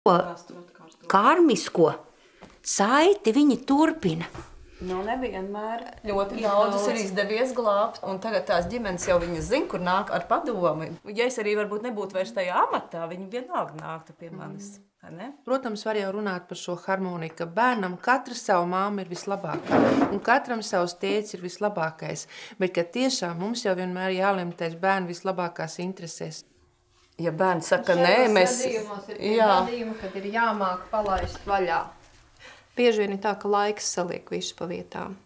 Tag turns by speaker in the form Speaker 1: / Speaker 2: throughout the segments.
Speaker 1: Karmisko saiti viņi turpina.
Speaker 2: Nu, nevienmēr. Ļoti daudzas ir izdevies glābt, un tagad tās ģimenes jau viņas zina, kur nāk ar padomi. Ja es arī varbūt nebūtu vairs tajā amatā, viņi vienalga nāktu pie manis.
Speaker 3: Protams, var jau runāt par šo harmoniju, ka bērnam katra savu māmu ir vislabākā, un katram savs tētis ir vislabākais, bet ka tiešām mums jau vienmēr jālemtais bērnu vislabākās interesēs.
Speaker 2: Ja bērni saka, nē, mēs...
Speaker 4: Gadījumos ir gadījumi, kad ir jāmāk palaist vaļā. Bieži vien ir tā, ka laiks saliek visu pa vietām.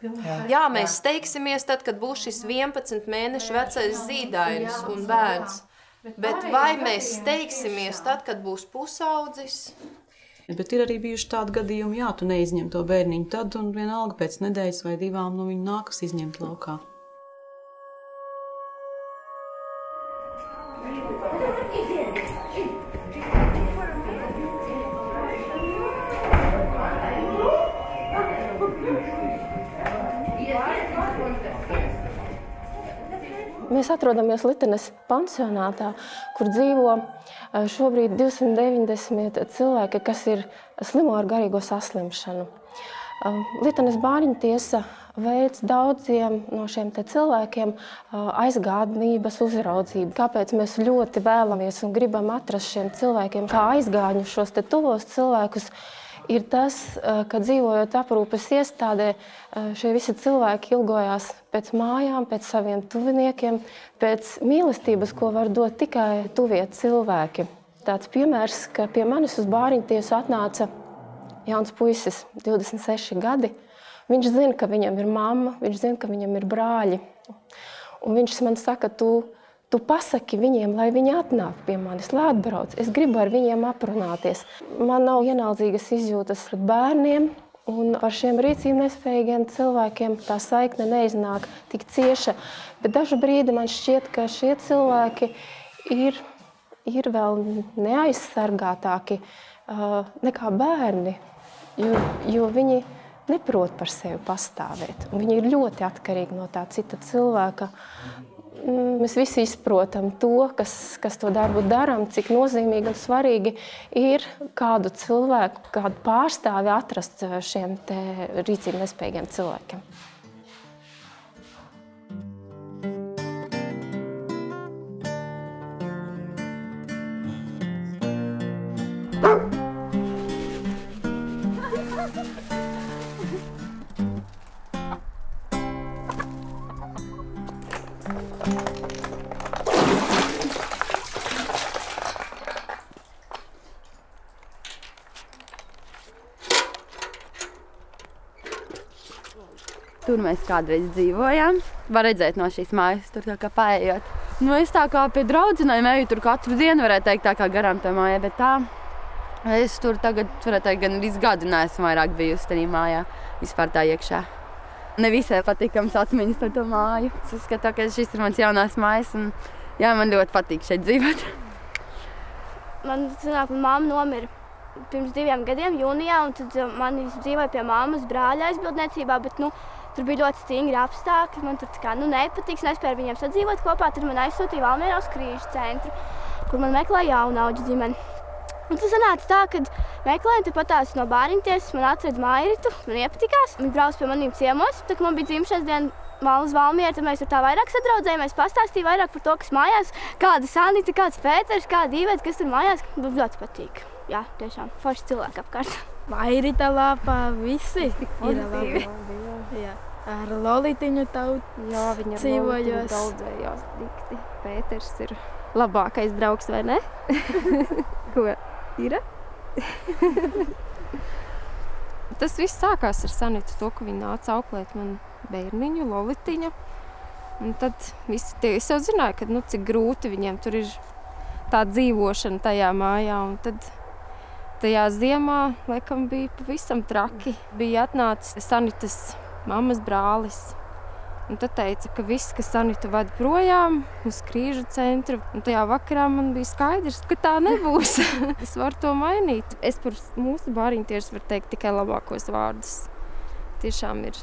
Speaker 4: Jā, mēs steigsimies tad, kad būs šis 11 mēnešu vecais zīdainis un bērns. Bet vai mēs steigsimies tad, kad būs pusaudzis?
Speaker 5: Bet ir arī bijuši tādi gadījumi, jā, tu neizņem to bērniņu tad, un vienalga pēc nedēļas vai divām no viņu nākas izņemt laukā.
Speaker 6: Mēs atrodamies Litenes pansionātā, kur dzīvo šobrīd 290 cilvēki, kas ir slimo ar garīgo saslimšanu. Litenes bārņu tiesa veic daudziem no šiem cilvēkiem aizgādnības uzraudzību. Kāpēc mēs ļoti vēlamies un gribam atrast šiem cilvēkiem kā aizgāņu šos tuvos cilvēkus, ir tas, ka dzīvojot aprūpes iestādē, šie visi cilvēki ilgojās pēc mājām, pēc saviem tuviniekiem, pēc mīlestības, ko var dot tikai tuvie cilvēki. Tāds piemērs, ka pie manis uz bāriņu tiesu atnāca jauns puisis, 26 gadi. Viņš zina, ka viņam ir mamma, viņš zina, ka viņam ir brāļi. Un viņš man saka, tu pasaki viņiem, lai viņi atnāk pie manis, lai atbrauc. Es gribu ar viņiem aprunāties. Man nav ienaldzīgas izjūtas pret bērniem, un par šiem rīcību nespējīgiem cilvēkiem tā saikne neiznāk tik cieša. Bet dažu brīdi man šķiet, ka šie cilvēki ir vēl neaizsargātāki nekā bērni, jo viņi neprot par sevi pastāvēt. Un viņi ir ļoti atkarīgi no tā cita cilvēka. Mēs visi izprotam to, kas to darbu darām, cik nozīmīgi un svarīgi ir kādu cilvēku, kādu pārstāvi atrast šiem rīcību nespējīgiem cilvēkiem.
Speaker 7: Tur mēs kādreiz dzīvojām. Var redzēt no šīs mājas, tur tā kā paējot. Nu, es tā kā pie draudzenēm eju tur katru dienu, varētu teikt, tā kā garām tā mājā, bet tā. Es tur tagad, varētu teikt, gan līdz gadu neesmu vairāk bijusi tajā mājā, vispār tā iekšā. Ne visai patīkams atmiņas par to māju. Es uzskatu, ka šis ir mans jaunās mājas, un jā, man ļoti patīk šeit dzīvot.
Speaker 8: Man sanāk, mamma nomira pirms 2 gadiem jūnijā, un tad man dzīvoja pie mammas brāļa aizbildniecībā, bet, tur bija ļoti stingri apstākļi, man tur nepatiks, nespēja ar viņiem sadzīvot kopā, tad man aizsūtīja Valmierā uz Krīžu centru, kur man meklēja jaunauģu ģimeni. Un tas sanāca tā, kad meklējumi tepatās no bāriņtiesas, man atrada Mairitu, man iepatikās, viņi brauc pie maniem ciemos, tad, kad man bija dzimšanas diena uz Valmieru, tad mēs tur tā vairāk sadraudzējāmies, pastāstīja vairāk par to, kas mājās, kāda Sanita, kāds Pēters, kāda Īveta, kas tur mājās, man ļoti patīk. Jā, tiešām, forši cilvēki apkārt.
Speaker 9: Mairita labā, visi ir labi. Jā. Ar Lolitiņu tautu
Speaker 10: jā, viņa ar Lolitiņu daudzējās dikti. Pēters ir labākais draugs, vai ne? Ko ir? Tas viss sākās ar Sanitu, to, ka viņa nāca auklēt man bērniņu, Lolitiņu. Un tad visi tie, es jau zināju, ka, cik grūti viņiem tur ir tā dzīvošana tajā mājā. Un tad tajā ziemā, laikam, bija pavisam traki. Bija atnācis Sanitas mammas brālis. Un tad teica, ka viss, ka Sanitu vada projām uz Krīžu centru. Un tajā vakarā man bija skaidrs, ka tā nebūs. Es varu to mainīt. Es par mūsu bāriņtiešu varu teikt tikai labākos vārdus. Tiešām ir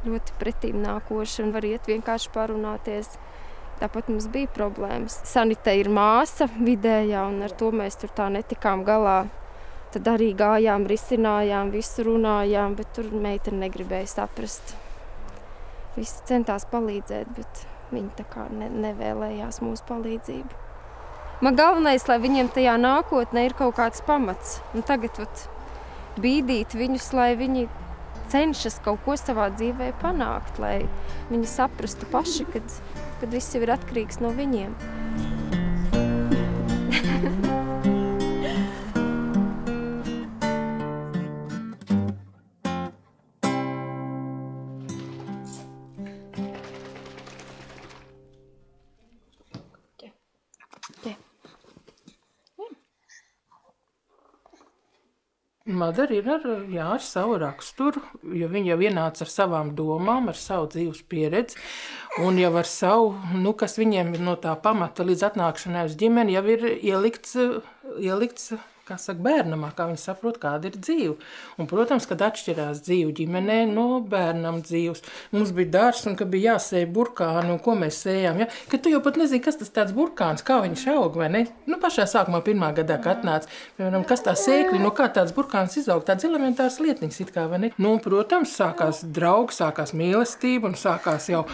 Speaker 10: ļoti pretīm nākoši un var iet vienkārši parunāties. Tāpat mums bija problēmas. Sanita ir māsa vidējā, un ar to mēs tur tā netikām galā. Tad arī gājām, risinājām, visu runājām, bet tur meitene negribēja saprast. Visi centās palīdzēt, bet viņi tā kā nevēlējās mūsu palīdzību. Man galvenais, lai viņiem tajā nākotnē ir kaut kāds pamats. Un tagad bīdīt viņus, lai viņi cenšas kaut ko savā dzīvē panākt, lai viņi saprastu paši, kad viss jau ir atkarīgs no viņiem.
Speaker 3: Madara ir ar savu raksturu, jo viņa jau ienāca ar savām domām, ar savu dzīves pieredzi, un jau ar savu, kas viņiem ir no tā pamata līdz atnākšanai uz ģimeni, jau ir ielikts kā saka, bērnamā, kā viņi saprot, kāda ir dzīve. Un, protams, kad atšķirās dzīve ģimenē no bērnam dzīves. Mums bija dārs, un kad bija jāsēja burkāni, un ko mēs sējām, ja? Kad tu jau pat nezini, kas tas tāds burkāns, kā viņš aug, vai ne? Pašā sākumā pirmā gadā, kad atnāca, piemēram, kas tā sēkļi, no kā tāds burkāns izaug, tāds elementārs lietnings it kā, vai ne? Protams, sākās draugi, sākās mīlestība, un sākās jau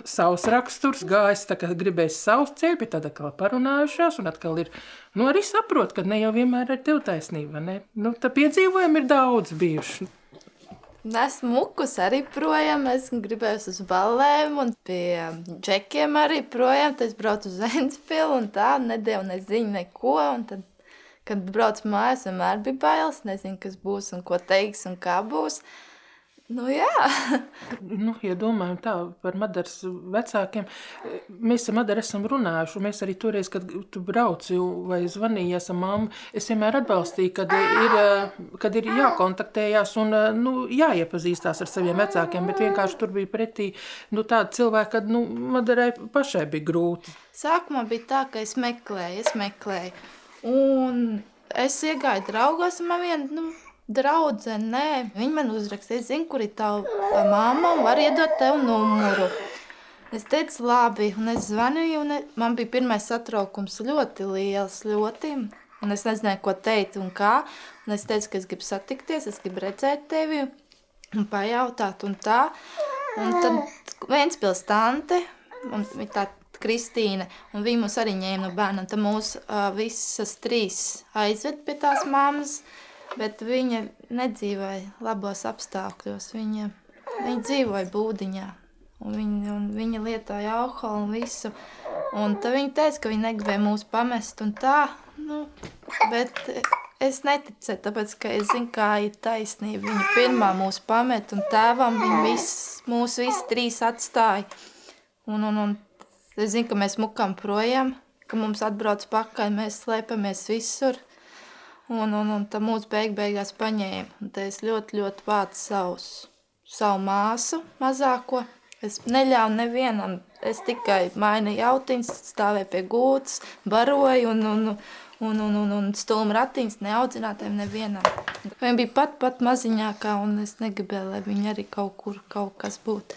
Speaker 3: savs raksturs, gājis, tā kā gribēs savus ceļu, bet tad atkal parunājušās, un atkal ir, arī saprot, ka ne jau vienmēr ir tev taisnība, ne? Tā piedzīvojumi ir daudz bijuši.
Speaker 11: Esmu mukus arī projām, esmu gribējusi uz ballēm un pie džekiem arī projām, tad es braucu uz Ventspilu un tā, nedēļu neziņu neko, un tad, kad braucu mājās, vienmēr bija bailes, nezinu, kas būs un ko teiks un kā būs. Jā.
Speaker 3: Ja domājam tā par Madaras vecākiem, mēs ar Madaru esam runājuši, un mēs arī toreiz, kad tu brauci vai zvanījies ar mammu, es vienmēr atbalstīju, kad ir jākontaktējās un jāiepazīstās ar saviem vecākiem, bet vienkārši tur bija pretī tādi cilvēki, kad Madarai pašai bija grūti.
Speaker 11: Sākumā bija tā, ka es meklēju, un es iegāju draugos, un man viena, draudze, nē, viņa man uzrakstīja, es zinu, kur ir tava mamma un var iedot tev numuru. Es teicu, labi, un es zvanīju, un man bija pirmais satraukums ļoti liels, un es nezināju, ko teikt un kā, un es teicu, ka es gribu satikties, es gribu redzēt tevi un pajautāt un tā, un tad Ventspils tante, un viņa tā Kristīne, un viņa mūs arī ņēma no bērna, un tad mūs visas trīs aizved pie tās mammas, bet viņa nedzīvoja labos apstākļos. Viņa dzīvoja būdiņā, un viņa lietoja alkoholu un visu. Un tad viņa teica, ka viņa negribēja mūs pamest un tā, bet es neticēju, tāpēc, ka es zinu, kā ir taisnība. Viņa pirmā mūs pamet, un tēvam viņa mūs visi trīs atstāja. Un es zinu, ka mēs mukām projām, ka mums atbrauc pakaļ, mēs slēpamies visur. Un tad mūs beigās paņēma. Un te es ļoti vācu savu māsu mazāko. Es neļāvu nevienam. Es tikai mainīju jautiņas, stāvēju pie gūtas, baroju un stulmu ratiņas neaudzinātājiem nevienam. Viņa bija pat maziņākā, un es negribēju, lai viņa arī kaut kas būtu.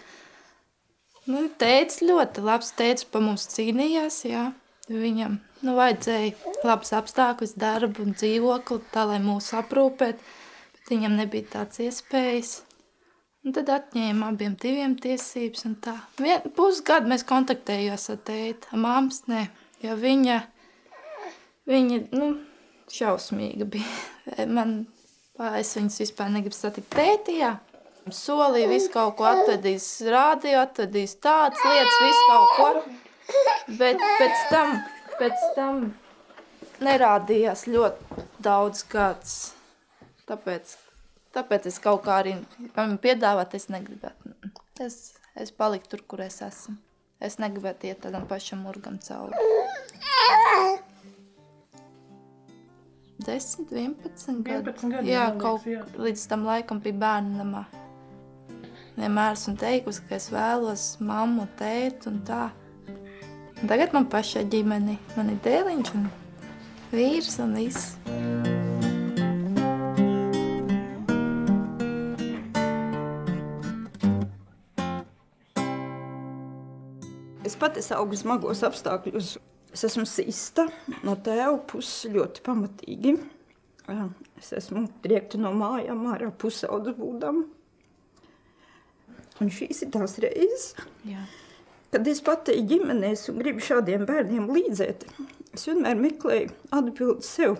Speaker 11: Tētis ļoti labs, tētis pa mums cīnījās, jā. Viņam vajadzēja labs apstākļus, darbu un dzīvokli, tā, lai mūs aprūpēt, bet viņam nebija tāds iespējas. Un tad atņēma abiem diviem tiesības un tā. Pusgadu mēs kontaktējos ar tēti, ar mammas, nē, jo viņa šausmīga bija. Es viņas vispār negribu satikt tēti, jā. Solīja visu kaut ko, atvedīs rādio, atvedīs tādas lietas, visu kaut ko. Bet pēc tam nerādījās ļoti daudz gads. Tāpēc es kaut kā arī man piedāvāt, es negribētu. Es paliku tur, kur es esmu. Es negribētu iet tādam pašam murgam cauri. 10, 11 gadu. Jā, līdz tam laikam bija bērnu namā. Vienmēr esmu teikusi, ka es vēlos mammu, tētu un tā. Un tagad man pašai ģimeni, man ir dēliņš un vīrs un viss.
Speaker 12: Es pati augu smagos apstākļos. Es esmu sista, no tēva puses ļoti pamatīgi. Es esmu triekta no mājām ārā pusaudzes būdama. Un šīs ir tās reizes, kad es pateicu ģimenēs un gribu šādiem bērniem līdzēt. Es vienmēr meklēju atbildi sev.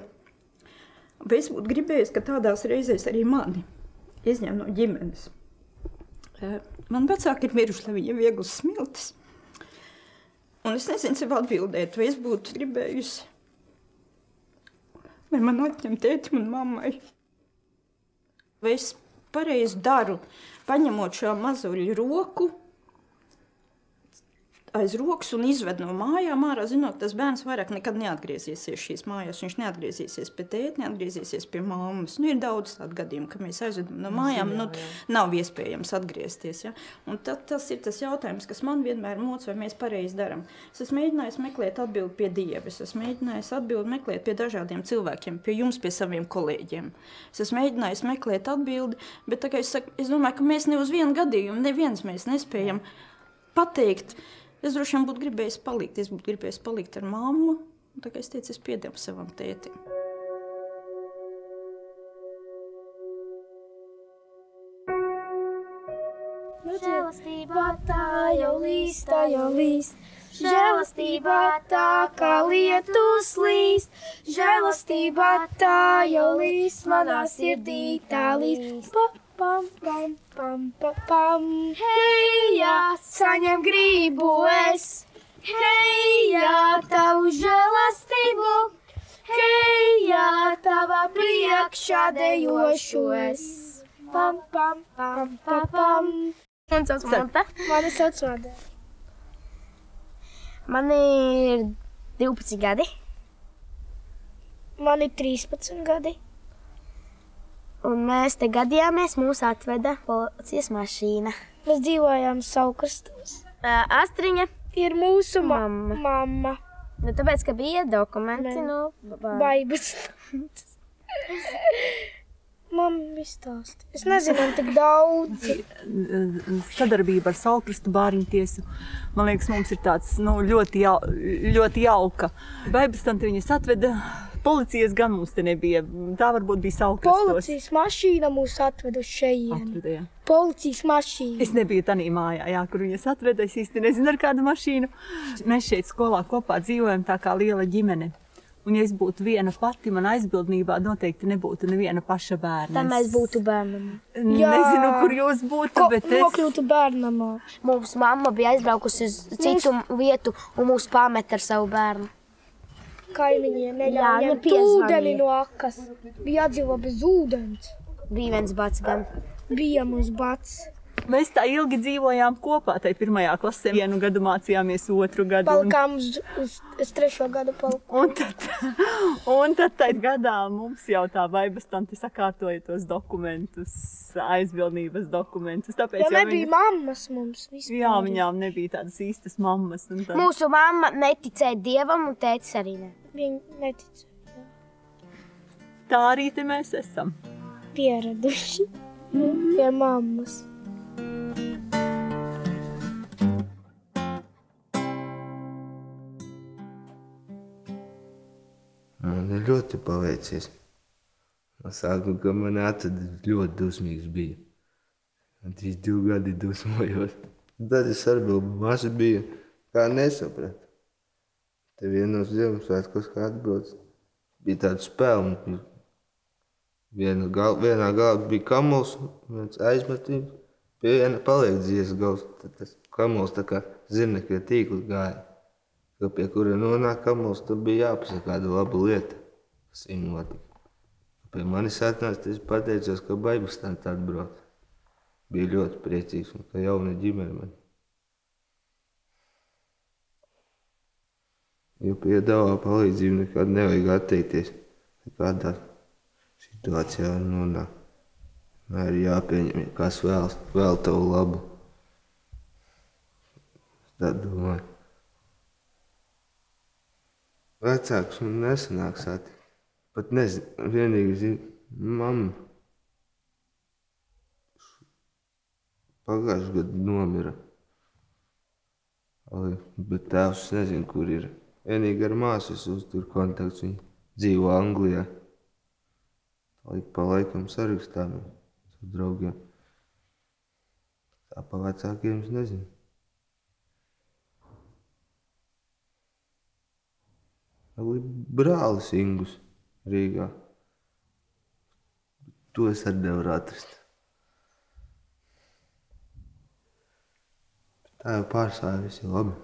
Speaker 12: Bet es būtu gribējis, ka tādās reizēs arī mani izņem no ģimenes. Man vecāki ir miruši, lai viņiem vieglas smiltis. Un es nezinu sev atbildēt, vai es būtu gribējusi, vai man atņem tētim un mammai. Vai es pareizi daru, paņemot šo mazuļu roku aiz rokas un izved no mājām ārā, zinot, tas bērns vairāk nekad neatgriezīsies šīs mājās. Viņš neatgriezīsies pie tēta, neatgriezīsies pie mammas. Ir daudz tādu gadījumu, ka mēs aizvedam no mājām, nav iespējams atgriezties. Ja? Un tas ir tas jautājums, kas man vienmēr moc, vai mēs pareizi daram. Es esmu mēģinājis meklēt atbildi pie Dieva, es esmu mēģinājis atbildi meklēt pie dažādiem cilvēkiem, pie jums, pie saviem kolēģiem. Es esmu mēģinājis meklēt atbildi, bet tā kā es domāju, ka mēs ne uz vienu gadījumu, neviens mēs nespējam pateikt. Es droši vien būtu gribējis palikt. Es būtu gribējis palikt ar mammu. Tā kā es teicu, es piedevu savam tētim.
Speaker 9: Žēlastībā tā jau līst. Žēlastībā tā kā lietus līst. Žēlastībā tā jau līst, manā sirdī tā līst. Pam, pam, pam, pam, pam. Hei, jā, saņem gribu es. Hei, jā, tavu žēlastību. Hei, jā, tava priekšā dejošu es. Pam, pam, pam, pam, pam.
Speaker 13: Man sauc Monta.
Speaker 9: Mani sauc Mada.
Speaker 13: Man ir 12 gadi.
Speaker 9: Man ir 13 gadi.
Speaker 13: Un mēs te gadījāmies, mūs atveda policijas mašīna.
Speaker 9: Mēs dzīvojām Saukrastos.
Speaker 13: Astriņa
Speaker 9: ir mūsu mamma.
Speaker 13: Nu, tāpēc, ka bija dokumenti no
Speaker 9: Baibas. Mamma izstāsta. Es nezinu, tik daudz.
Speaker 14: Sadarbība ar Saukrastu bāriņu tiesu, man liekas, mums ir tāds ļoti jauka. Baibastante viņas atveda, policijas gan mums te nebija. Tā varbūt bija Saukrastos.
Speaker 9: Policijas mašīna mūs atveda uz šejieni. Policijas mašīna.
Speaker 14: Es nebiju tanī mājā, kur viņas atveda. Es īsti nezinu, ar kādu mašīnu. Mēs šeit skolā kopā dzīvojam tā kā liela ģimene. Un ja es būtu viena pati, man aizbildnībā noteikti nebūtu neviena paša bērna.
Speaker 13: Tad mēs būtu bērnamā.
Speaker 14: Nezinu, kur jūs būtu, bet es...
Speaker 9: Nokļūtu bērnamā.
Speaker 13: Mums mamma bija aizbraukusi uz citu vietu un mūs pameta ar savu bērnu.
Speaker 9: Kaimiņiem neļauj ņemt ūdeni no akas. Bija jādzīvo bez ūdens.
Speaker 13: Bija viens bats gan.
Speaker 9: Bija mums bats.
Speaker 14: Mēs tā ilgi dzīvojām kopā, tai 1. klasē. Vienu gadu mācījāmies, 2. gadu.
Speaker 9: Palikām uz 3. gadu paliku.
Speaker 14: Un tad tajā gadā mums jau tā Baibastante sakārtoja tos dokumentus, aizbildnības dokumentus. Tāpēc
Speaker 9: jo nebija mammas mums vispār.
Speaker 14: Jā, viņām nebija tādas īstas mammas.
Speaker 13: Mūsu mamma neticēja Dievam un tētis arī ne.
Speaker 9: Viņa neticēja.
Speaker 14: Tā arī te mēs esam.
Speaker 9: Pieraduši pie mammas.
Speaker 15: Man ir ļoti paveicies. No sākuma, ka man atveda ļoti dusmīgs bija. Un 2 gadi dusmojos. Tad es arī vēl mazi biju, kā nesapratu. Te vienos Ziemassvētkos, kā atbrauc, bija tāda spēle. Vienā galā bija kamols, viens aizmetījums, pie viena paliek dziesas gals. Tad tas kamols tā kā zirnekļa tīkli gāja. Pie kura nonāk kamols, tad bija jāpasaka kāda laba lieta, kas viņam notika. Pie manis atnāca, es pateicos, ka Baibastante atbrauc. Bija ļoti priecīgs un ka jauna ģimene man. Jo piedāvā palīdzību nekad nevajag atteikties. Kādā situācijā nonāk. Arī jāpieņem, kas vēl tavu labu. Tā domāju. Vecāks man nesanāk satikt. Pat nezinu, vienīgi zinu, mamma pagājušajā gadu nomira. Bet tēvs nezinu, kur ir. Vienīgi ar māsu es uzturu kontakts, viņa dzīvo Anglijā. Laik pa laikam sarakstāmies ar draugiem. Tā pa vecākiem es nezinu. Brālis Ingus Rīgā. To es arī nevaru atrast. Tā jau pārstāja visi labi.